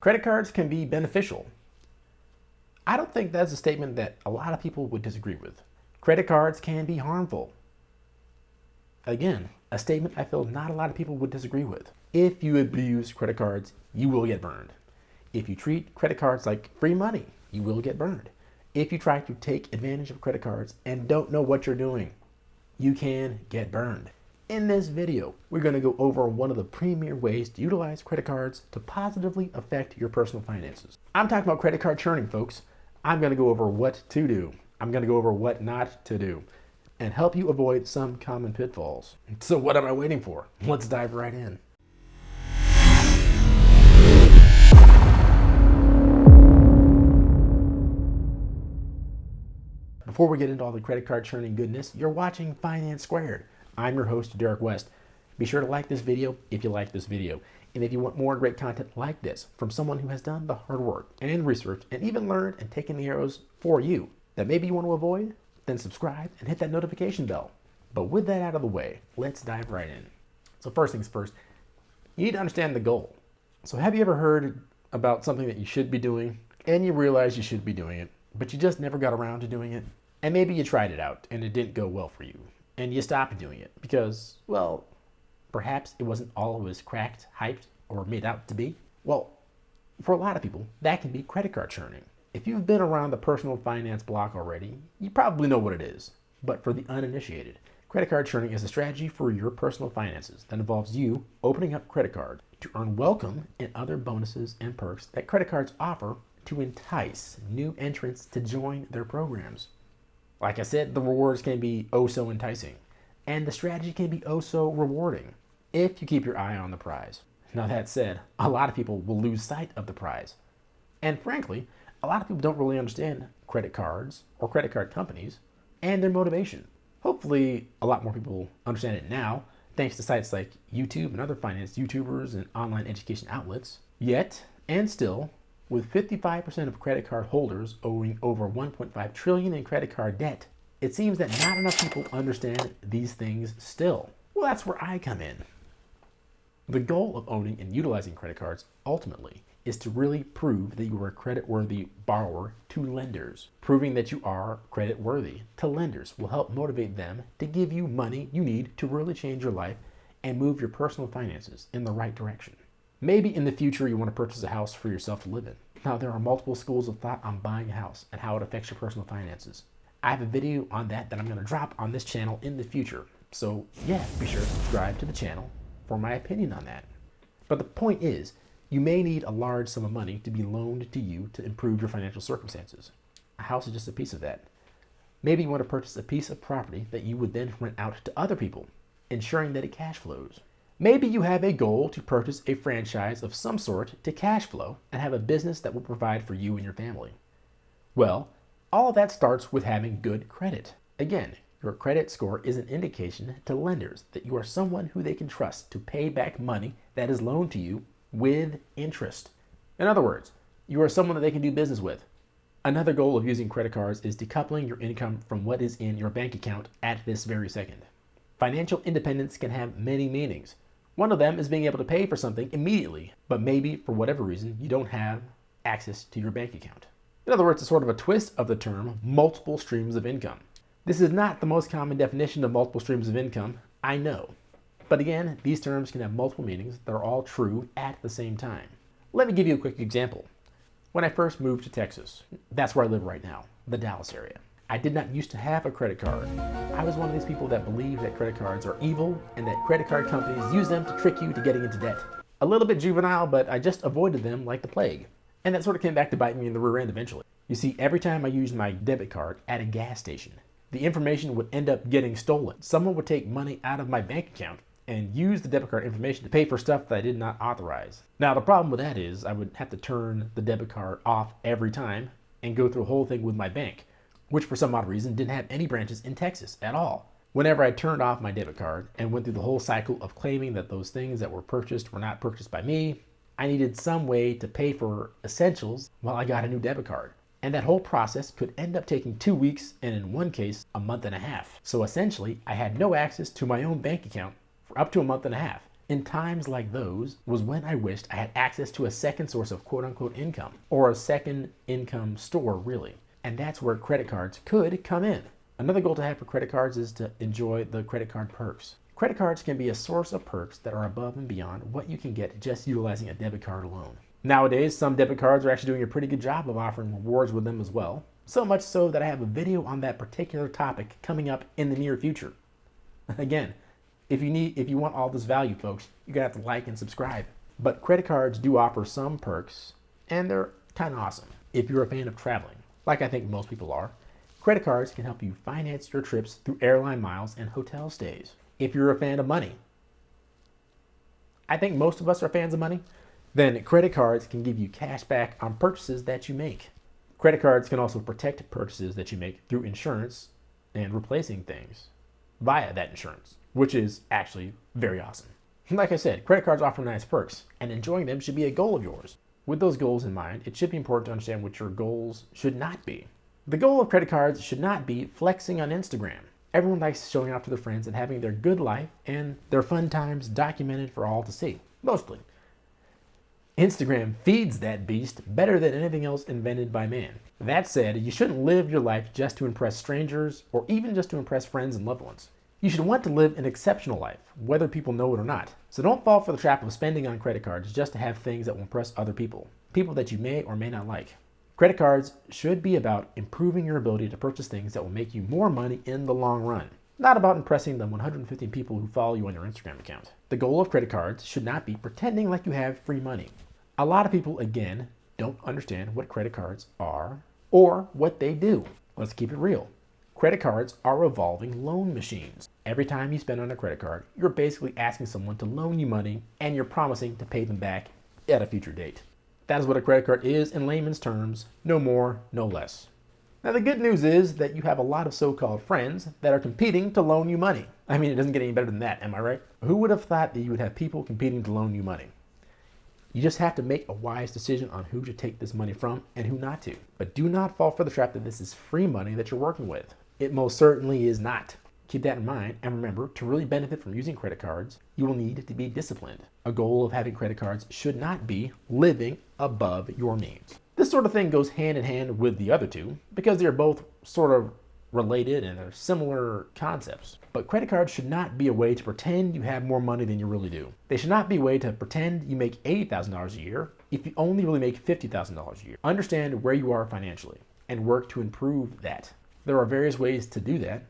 Credit cards can be beneficial. I don't think that's a statement that a lot of people would disagree with. Credit cards can be harmful. Again, a statement I feel not a lot of people would disagree with. If you abuse credit cards, you will get burned. If you treat credit cards like free money, you will get burned. If you try to take advantage of credit cards and don't know what you're doing, you can get burned. In this video, we're going to go over one of the premier ways to utilize credit cards to positively affect your personal finances. I'm talking about credit card churning, folks. I'm going to go over what to do. I'm going to go over what not to do and help you avoid some common pitfalls. So what am I waiting for? Let's dive right in. Before we get into all the credit card churning goodness, you're watching Finance Squared. I'm your host, Derek West. Be sure to like this video if you like this video. And if you want more great content like this from someone who has done the hard work and research and even learned and taken the arrows for you that maybe you want to avoid, then subscribe and hit that notification bell. But with that out of the way, let's dive right in. So first things first, you need to understand the goal. So have you ever heard about something that you should be doing and you realize you should be doing it, but you just never got around to doing it? And maybe you tried it out and it didn't go well for you. And you stopped doing it because, well, perhaps it wasn't all it was cracked, hyped, or made out to be. Well, for a lot of people, that can be credit card churning. If you've been around the personal finance block already, you probably know what it is. But for the uninitiated, credit card churning is a strategy for your personal finances that involves you opening up credit card to earn welcome and other bonuses and perks that credit cards offer to entice new entrants to join their programs. Like I said, the rewards can be oh so enticing, and the strategy can be oh so rewarding if you keep your eye on the prize. Now that said, a lot of people will lose sight of the prize. And frankly, a lot of people don't really understand credit cards or credit card companies and their motivation. Hopefully, a lot more people understand it now, thanks to sites like YouTube and other finance YouTubers and online education outlets. Yet, and still, with 55% of credit card holders owing over $1.5 trillion in credit card debt, it seems that not enough people understand these things still. Well, that's where I come in. The goal of owning and utilizing credit cards ultimately is to really prove that you are a credit-worthy borrower to lenders. Proving that you are credit-worthy to lenders will help motivate them to give you money you need to really change your life and move your personal finances in the right direction. Maybe in the future you want to purchase a house for yourself to live in. Now, there are multiple schools of thought on buying a house and how it affects your personal finances. I have a video on that I'm going to drop on this channel in the future. So yeah, be sure to subscribe to the channel for my opinion on that. But the point is, you may need a large sum of money to be loaned to you to improve your financial circumstances. A house is just a piece of that. Maybe you want to purchase a piece of property that you would then rent out to other people, ensuring that it cash flows. Maybe you have a goal to purchase a franchise of some sort to cash flow and have a business that will provide for you and your family. Well, all of that starts with having good credit. Again, your credit score is an indication to lenders that you are someone who they can trust to pay back money that is loaned to you with interest. In other words, you are someone that they can do business with. Another goal of using credit cards is decoupling your income from what is in your bank account at this very second. Financial independence can have many meanings. One of them is being able to pay for something immediately, but maybe for whatever reason you don't have access to your bank account. In other words, it's sort of a twist of the term multiple streams of income. This is not the most common definition of multiple streams of income, I know. But again, these terms can have multiple meanings that are all true at the same time. Let me give you a quick example. When I first moved to Texas, that's where I live right now, the Dallas area. I did not used to have a credit card. I was one of these people that believe that credit cards are evil and that credit card companies use them to trick you to getting into debt. A little bit juvenile, but I just avoided them like the plague. And that sort of came back to bite me in the rear end eventually. You see, every time I used my debit card at a gas station, the information would end up getting stolen. Someone would take money out of my bank account and use the debit card information to pay for stuff that I did not authorize. Now, the problem with that is I would have to turn the debit card off every time and go through the whole thing with my bank, which for some odd reason didn't have any branches in Texas at all. Whenever I turned off my debit card and went through the whole cycle of claiming that those things that were purchased were not purchased by me, I needed some way to pay for essentials while I got a new debit card. And that whole process could end up taking 2 weeks and in one case, a month and a half. So essentially, I had no access to my own bank account for up to a month and a half. In times like those was when I wished I had access to a second source of quote unquote income, or a second income store really. And that's where credit cards could come in. Another goal to have for credit cards is to enjoy the credit card perks. Credit cards can be a source of perks that are above and beyond what you can get just utilizing a debit card alone. Nowadays, some debit cards are actually doing a pretty good job of offering rewards with them as well. So much so that I have a video on that particular topic coming up in the near future. Again, if you want all this value, folks, you're gonna have to like and subscribe. But credit cards do offer some perks, and they're kind of awesome. If you're a fan of traveling, like I think most people are, credit cards can help you finance your trips through airline miles and hotel stays. If you're a fan of money, I think most of us are fans of money, then credit cards can give you cash back on purchases that you make. Credit cards can also protect purchases that you make through insurance and replacing things via that insurance, which is actually very awesome. Like I said, credit cards offer nice perks, and enjoying them should be a goal of yours. With those goals in mind, it should be important to understand what your goals should not be. The goal of credit cards should not be flexing on Instagram. Everyone likes showing off to their friends and having their good life and their fun times documented for all to see, mostly. Instagram feeds that beast better than anything else invented by man. That said, you shouldn't live your life just to impress strangers or even just to impress friends and loved ones. You should want to live an exceptional life, whether people know it or not. So don't fall for the trap of spending on credit cards just to have things that will impress other people that you may or may not like. Credit cards should be about improving your ability to purchase things that will make you more money in the long run, not about impressing the 115 people who follow you on your Instagram account. The goal of credit cards should not be pretending like you have free money. A lot of people, again, don't understand what credit cards are or what they do. Let's keep it real. Credit cards are revolving loan machines. Every time you spend on a credit card, you're basically asking someone to loan you money and you're promising to pay them back at a future date. That is what a credit card is in layman's terms, no more, no less. Now the good news is that you have a lot of so-called friends that are competing to loan you money. I mean, it doesn't get any better than that, am I right? Who would have thought that you would have people competing to loan you money? You just have to make a wise decision on who to take this money from and who not to. But do not fall for the trap that this is free money that you're working with. It most certainly is not. Keep that in mind, and remember, to really benefit from using credit cards, you will need to be disciplined. A goal of having credit cards should not be living above your means. This sort of thing goes hand in hand with the other two because they're both sort of related and they're similar concepts. But credit cards should not be a way to pretend you have more money than you really do. They should not be a way to pretend you make $80,000 a year if you only really make $50,000 a year. Understand where you are financially and work to improve that. There are various ways to do that,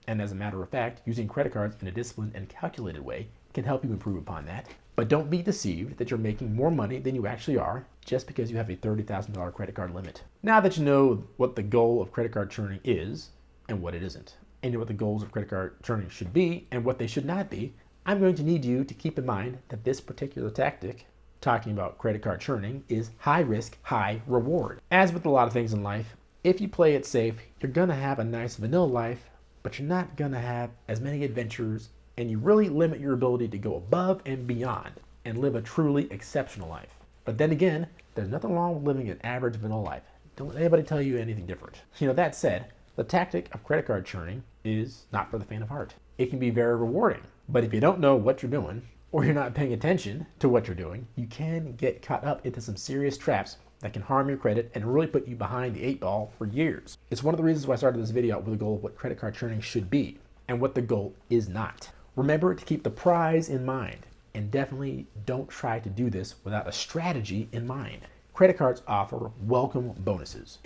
and as a matter of fact, using credit cards in a disciplined and calculated way can help you improve upon that. But don't be deceived that you're making more money than you actually are just because you have a $30,000 credit card limit. Now that you know what the goal of credit card churning is and what it isn't, and you know what the goals of credit card churning should be and what they should not be, I'm going to need you to keep in mind that this particular tactic, talking about credit card churning, is high risk, high reward. As with a lot of things in life, if you play it safe, you're gonna have a nice vanilla life, but you're not gonna have as many adventures, and you really limit your ability to go above and beyond and live a truly exceptional life. But then again, there's nothing wrong with living an average vanilla life. Don't let anybody tell you anything different. That said, the tactic of credit card churning is not for the faint of heart. It can be very rewarding, but if you don't know what you're doing, or you're not paying attention to what you're doing, you can get caught up into some serious traps that can harm your credit and really put you behind the 8 ball for years. It's one of the reasons why I started this video out with the goal of what credit card churning should be and what the goal is not. Remember to keep the prize in mind, and definitely don't try to do this without a strategy in mind. Credit cards offer welcome bonuses.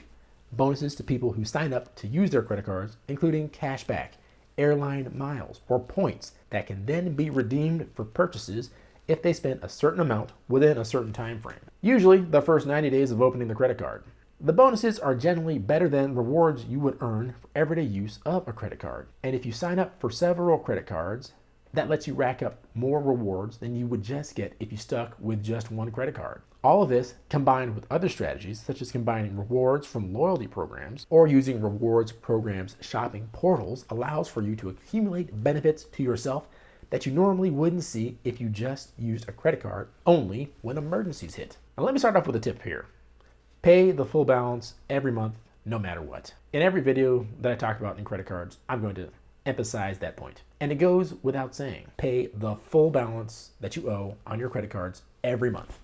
Bonuses to people who sign up to use their credit cards, including cash back, airline miles, or points that can then be redeemed for purchases if they spend a certain amount within a certain time frame. Usually the first 90 days of opening the credit card. The bonuses are generally better than rewards you would earn for everyday use of a credit card. And if you sign up for several credit cards, that lets you rack up more rewards than you would just get if you stuck with just one credit card. All of this, combined with other strategies, such as combining rewards from loyalty programs or using rewards programs shopping portals, allows for you to accumulate benefits to yourself that you normally wouldn't see if you just used a credit card only when emergencies hit. Now let me start off with a tip here. Pay the full balance every month, no matter what. In every video that I talk about in credit cards, I'm going to emphasize that point. And it goes without saying, pay the full balance that you owe on your credit cards every month,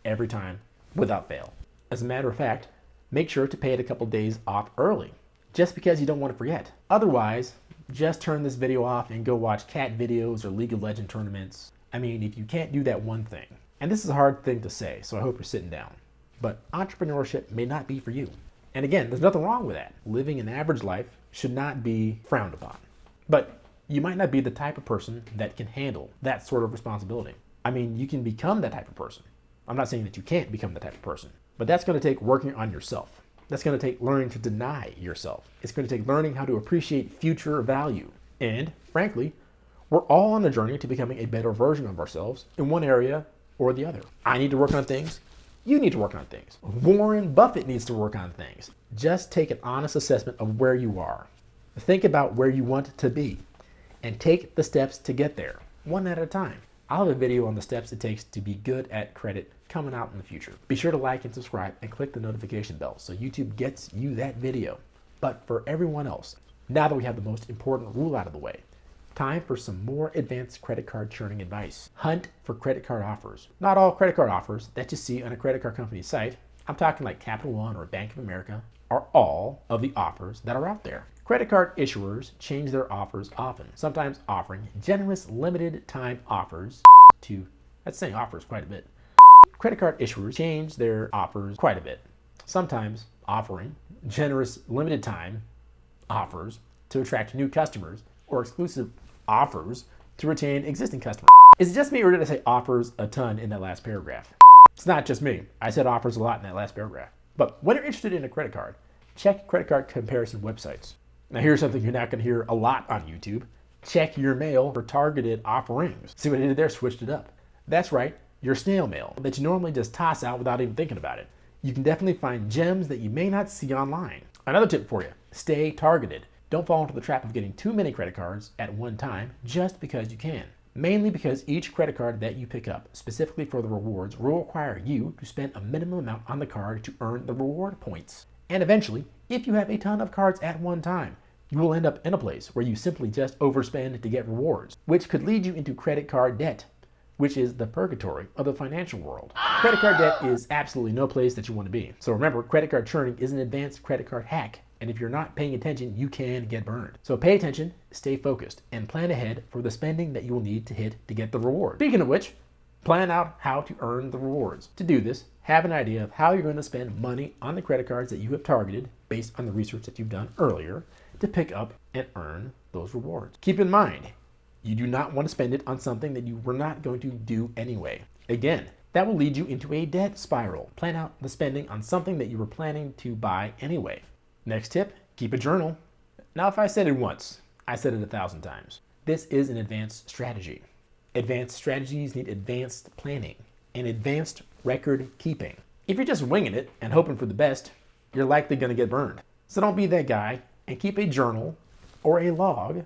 every time, without fail. As a matter of fact, make sure to pay it a couple days off early, just because you don't want to forget. Otherwise, just turn this video off and go watch cat videos or League of Legends tournaments. I mean, if you can't do that one thing, and this is a hard thing to say, so I hope you're sitting down, but entrepreneurship may not be for you. And again, there's nothing wrong with that. Living an average life should not be frowned upon. But you might not be the type of person that can handle that sort of responsibility. I mean, you can become that type of person. I'm not saying that you can't become that type of person, but that's going to take working on yourself. That's going to take learning to deny yourself. It's going to take learning how to appreciate future value. And frankly, we're all on a journey to becoming a better version of ourselves in one area or the other. I need to work on things. You need to work on things. Warren Buffett needs to work on things. Just take an honest assessment of where you are. Think about where you want to be and take the steps to get there, one at a time. I'll have a video on the steps it takes to be good at credit coming out in the future. Be sure to like and subscribe and click the notification bell so YouTube gets you that video. But for everyone else, now that we have the most important rule out of the way, time for some more advanced credit card churning advice. Hunt for credit card offers. Not all credit card offers that you see on a credit card company's site, I'm talking like Capital One or Bank of America, are all of the offers that are out there. Credit card issuers change their offers often, sometimes offering generous limited time offers to, that's saying offers quite a bit. Credit card issuers change their offers quite a bit, sometimes offering generous limited time offers to attract new customers or exclusive offers to retain existing customers. Is it just me or did I say offers a ton in that last paragraph? It's not just me. I said offers a lot in that last paragraph. But when you're interested in a credit card, check credit card comparison websites. Now here's something you're not going to hear a lot on YouTube. Check your mail for targeted offerings. See what I did there? Switched it up. That's right, your snail mail that you normally just toss out without even thinking about it. You can definitely find gems that you may not see online. Another tip for you, stay targeted. Don't fall into the trap of getting too many credit cards at one time just because you can. Mainly because each credit card that you pick up, specifically for the rewards, will require you to spend a minimum amount on the card to earn the reward points. And eventually, if you have a ton of cards at one time, you will end up in a place where you simply just overspend to get rewards, which could lead you into credit card debt, which is the purgatory of the financial world. Credit card debt is absolutely no place that you want to be. So remember, credit card churning is an advanced credit card hack. And if you're not paying attention, you can get burned. So pay attention, stay focused, and plan ahead for the spending that you will need to hit to get the reward. Speaking of which, plan out how to earn the rewards. To do this, have an idea of how you're going to spend money on the credit cards that you have targeted based on the research that you've done earlier to pick up and earn those rewards. Keep in mind, you do not want to spend it on something that you were not going to do anyway. Again, that will lead you into a debt spiral. Plan out the spending on something that you were planning to buy anyway. Next tip, keep a journal. Now, if I said it once, I said it 1,000 times. This is an advanced strategy. Advanced strategies need advanced planning and advanced record keeping. If you're just winging it and hoping for the best, you're likely going to get burned. So don't be that guy and keep a journal or a log,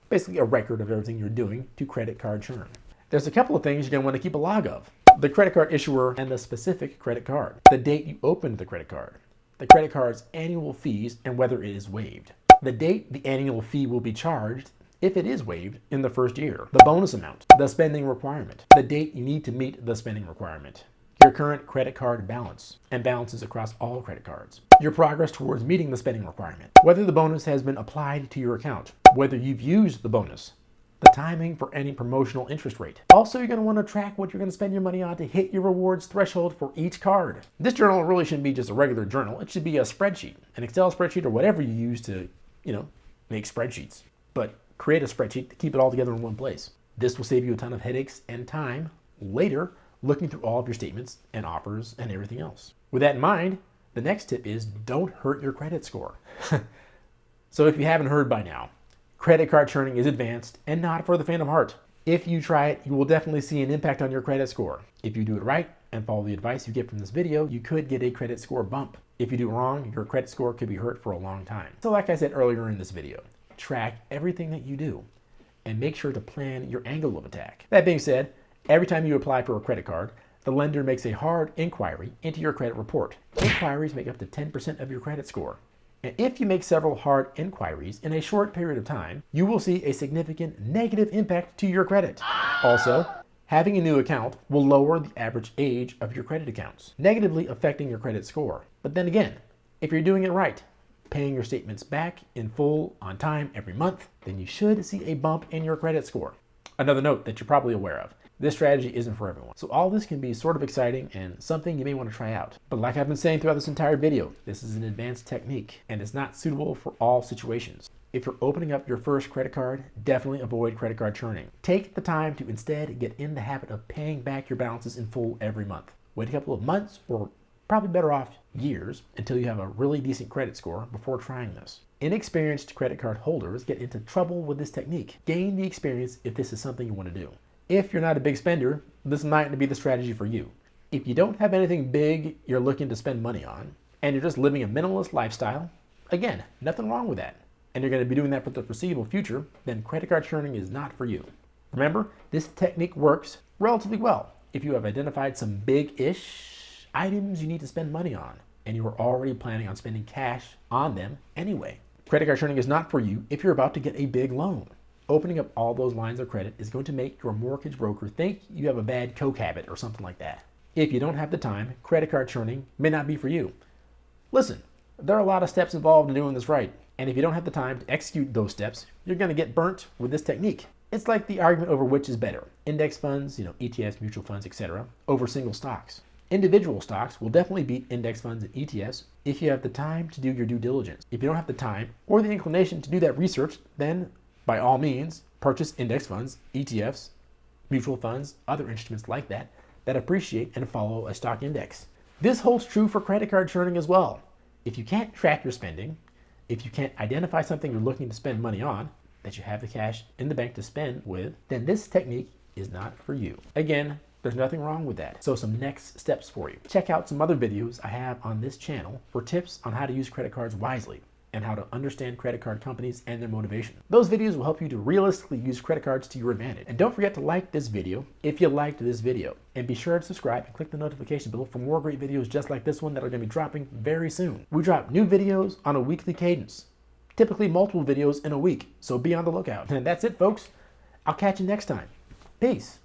basically a record of everything you're doing to credit card churn. There's a couple of things you're going to want to keep a log of. The credit card issuer and the specific credit card. The date you opened the credit card. The credit card's annual fees and whether it is waived. The date the annual fee will be charged if it is waived in the first year. The bonus amount. The spending requirement. The date you need to meet the spending requirement. Your current credit card balance and balances across all credit cards. Your progress towards meeting the spending requirement. Whether the bonus has been applied to your account. Whether you've used the bonus. The timing for any promotional interest rate. Also, you're going to want to track what you're going to spend your money on to hit your rewards threshold for each card. This journal really shouldn't be just a regular journal. It should be a spreadsheet, an Excel spreadsheet, or whatever you use to, make spreadsheets. But create a spreadsheet to keep it all together in one place. This will save you a ton of headaches and time later looking through all of your statements and offers and everything else. With that in mind, the next tip is don't hurt your credit score. So if you haven't heard by now, credit card churning is advanced and not for the faint of heart. If you try it, you will definitely see an impact on your credit score. If you do it right and follow the advice you get from this video, you could get a credit score bump. If you do it wrong, your credit score could be hurt for a long time. So like I said earlier in this video, track everything that you do and make sure to plan your angle of attack. That being said, every time you apply for a credit card, the lender makes a hard inquiry into your credit report. Inquiries make up to 10% of your credit score. And if you make several hard inquiries in a short period of time, you will see a significant negative impact to your credit. Also, having a new account will lower the average age of your credit accounts, negatively affecting your credit score. But then again, if you're doing it right, paying your statements back in full on time every month, then you should see a bump in your credit score. Another note that you're probably aware of: this strategy isn't for everyone. So all this can be sort of exciting and something you may want to try out. But like I've been saying throughout this entire video, this is an advanced technique and it's not suitable for all situations. If you're opening up your first credit card, definitely avoid credit card churning. Take the time to instead get in the habit of paying back your balances in full every month. Wait a couple of months, or probably better off years, until you have a really decent credit score before trying this. Inexperienced credit card holders get into trouble with this technique. Gain the experience if this is something you want to do. If you're not a big spender, this might be the strategy for you. If you don't have anything big you're looking to spend money on, and you're just living a minimalist lifestyle, again, nothing wrong with that, and you're going to be doing that for the foreseeable future, then credit card churning is not for you. Remember, this technique works relatively well if you have identified some big-ish items you need to spend money on, and you are already planning on spending cash on them anyway. Credit card churning is not for you if you're about to get a big loan. Opening up all those lines of credit is going to make your mortgage broker think you have a bad coke habit or something like that. If you don't have the time, credit card churning may not be for you. Listen, there are a lot of steps involved in doing this right, and if you don't have the time to execute those steps, you're going to get burnt with this technique. It's like the argument over which is better: index funds, ETFs, mutual funds, etc., over single stocks. Individual stocks will definitely beat index funds and ETFs if you have the time to do your due diligence. If you don't have the time or the inclination to do that research, then by all means, purchase index funds, ETFs, mutual funds, other instruments like that appreciate and follow a stock index. This holds true for credit card churning as well. If you can't track your spending, if you can't identify something you're looking to spend money on, that you have the cash in the bank to spend with, then this technique is not for you. Again, there's nothing wrong with that. So some next steps for you. Check out some other videos I have on this channel for tips on how to use credit cards wisely and how to understand credit card companies and their motivation. Those videos will help you to realistically use credit cards to your advantage. And don't forget to like this video if you liked this video. And be sure to subscribe and click the notification bell for more great videos just like this one that are going to be dropping very soon. We drop new videos on a weekly cadence, typically multiple videos in a week, so be on the lookout. And that's it, folks. I'll catch you next time. Peace.